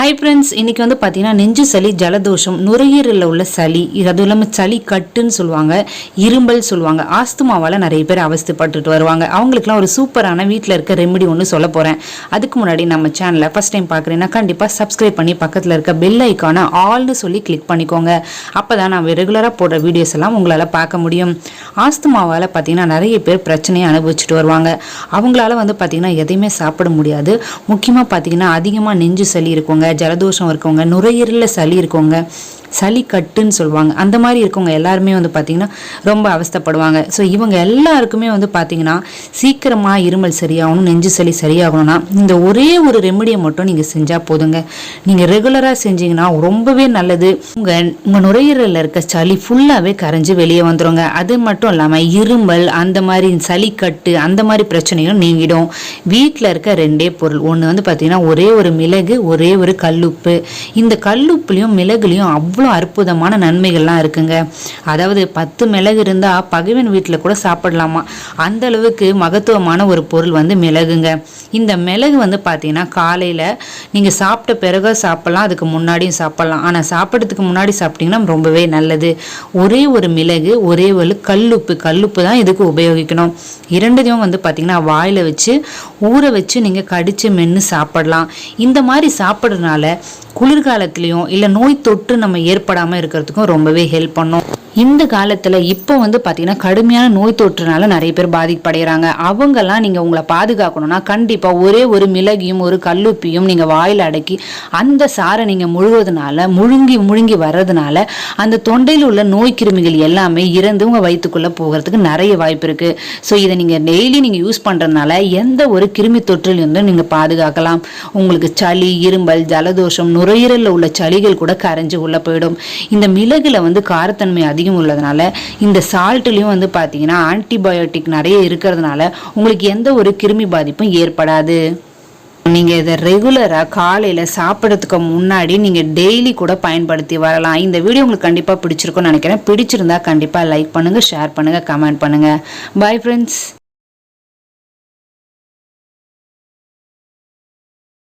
Hi friends, இன்றைக்கி வந்து பார்த்தீங்கன்னா நெஞ்சு சளி, ஜலதோஷம், நுரையீரலில் உள்ள சளி, அதுவும் இல்லாமல் சளி கட்டுன்னு சொல்லுவாங்க, இரும்பல் சொல்லுவாங்க, ஆஸ்துமாவால் நிறைய பேர் அவஸ்தைப்பட்டுட்டு வருவாங்க. அவங்களுக்குலாம் ஒரு சூப்பரான வீட்டில் இருக்க ரெமெடி ஒன்று சொல்ல போகிறேன். அதுக்கு முன்னாடி நம்ம சேனலை ஃபஸ்ட் டைம் பார்க்குறீங்கன்னா கண்டிப்பாக சப்ஸ்கிரைப் பண்ணி பக்கத்தில் இருக்க பெல் ஐக்கானை ஆல்னு சொல்லி கிளிக் பண்ணிக்கோங்க. அப்போ தான் நான் ரெகுலராக போடுற வீடியோஸ் எல்லாம் உங்களால் பார்க்க முடியும். ஆஸ்துமாவால் பார்த்தீங்கன்னா நிறைய பேர் பிரச்சனையை அனுபவிச்சுட்டு வருவாங்க. அவங்களால வந்து பார்த்தீங்கன்னா எதையுமே சாப்பிட முடியாது. முக்கியமாக பார்த்தீங்கன்னா அதிகமாக நெஞ்சு சளி இருக்கும், ஜலதோஷம் இருக்கவங்க, நுரையீரலில் சளி இருக்கவங்க, சளி கட்டுன்னு சொல்லுவாங்க, அந்த மாதிரி இருக்கவங்க எல்லாருமே வந்து பார்த்தீங்கன்னா ரொம்ப அவஸ்தைப்படுவாங்க. ஸோ இவங்க எல்லாருக்குமே வந்து பார்த்தீங்கன்னா சீக்கிரமாக இருமல் சரியாகணும், நெஞ்சு சளி சரியாகணும்னா இந்த ஒரே ஒரு ரெமெடியை மட்டும் நீங்கள் செஞ்சால் போதுங்க. நீங்கள் ரெகுலராக செஞ்சீங்கன்னா ரொம்பவே நல்லது. உங்கள் நுரையீரலில் இருக்க சளி ஃபுல்லாகவே கரைஞ்சி வெளியே வந்துடுங்க. அது மட்டும் இல்லாமல் இருமல், அந்த மாதிரி சளி கட்டு, அந்த மாதிரி பிரச்சனையும் நீங்கிடும். வீட்டில் இருக்க ரெண்டே பொருள், ஒன்று வந்து பார்த்தீங்கன்னா ஒரே ஒரு மிளகு, ஒரே ஒரு கல்லுப்பு. இந்த கல்லுப்புலையும் மிளகுலையும் அவ்வளோ அற்புதமான நன்மைகள்லாம் இருக்குங்க. அதாவது 10 மிளகு இருந்தால் பகைவன் வீட்டில் கூட சாப்பிடலாமா, அந்த அளவுக்கு மகத்துவமான ஒரு பொருள் வந்து மிளகுங்க. இந்த மிளகு வந்து பார்த்தீங்கன்னா காலையில் நீங்கள் சாப்பிட்ட பிறகு சாப்பிட்லாம், அதுக்கு முன்னாடியும் சாப்பிட்லாம். ஆனால் சாப்பிட்றதுக்கு முன்னாடி சாப்பிட்டீங்கன்னா ரொம்பவே நல்லது. ஒரே ஒரு மிளகு, ஒரே ஒரு கல்லுப்பு தான் இதுக்கு உபயோகிக்கணும். இரண்டையும் வந்து பார்த்தீங்கன்னா வாயில் வச்சு ஊற வச்சு நீங்கள் கடிச்சு மென்று சாப்பிடலாம். இந்த மாதிரி சாப்பிட்றதுனால குளிர்காலத்துலேயும் இல்லை நோய் தொற்று நம்ம ஏற்படாமல் இருக்கிறதுக்கும் ரொம்பவே ஹெல்ப் பண்ணும். இந்த காலத்தில் இப்போ வந்து பார்த்தீங்கன்னா கடுமையான நோய் தொற்றுனால நிறைய பேர் பாதிப்படைகிறாங்க. அவங்கெல்லாம் நீங்கள் உங்களை பாதுகாக்கணும்னா கண்டிப்பாக ஒரே ஒரு மிளகியும் ஒரு கல்லுப்பியும் நீங்கள் வாயில் அடக்கி அந்த சாரை நீங்கள் முழுங்கி வர்றதுனால அந்த தொண்டையில் உள்ள நோய் கிருமிகள் எல்லாமே இறந்து உங்கள் வயிற்றுக்குள்ளே போகிறதுக்கு நிறைய வாய்ப்பு இருக்குது. ஸோ இதை நீங்கள் டெய்லி நீங்கள் யூஸ் பண்ணுறதுனால எந்த ஒரு கிருமி தொற்றிலிருந்தும் நீங்கள் பாதுகாக்கலாம். உங்களுக்கு சளி, இரும்பல், ஜலதோஷம், நுரையீரலில் உள்ள சளிகள் கூட கரைஞ்சி உள்ளே போயிடும். இந்த மிளகுல வந்து காரத்தன்மை அதிகம் உள்ளதுனால இந்த சால்ட்லயும் வந்து பாத்தீங்கன்னா ஆன்டிபயோட்டிக் நிறைய இருக்கிறதுனால உங்களுக்கு எந்த ஒரு கிருமி பாதிப்பும் ஏற்படாது. நீங்க இதை ரெகுலரா காலையில சாப்பிட்றதுக்கு முன்னாடி நீங்க டெய்லி கூட பயன்படுத்தி வரலாம். இந்த வீடியோ உங்களுக்கு கண்டிப்பா பிடிச்சிருக்கும்னு நினைக்கிறேன். பிடிச்சிருந்தா கண்டிப்பா லைக் பண்ணுங்க, ஷேர் பண்ணுங்க, கமெண்ட் பண்ணுங்க. Bye friends.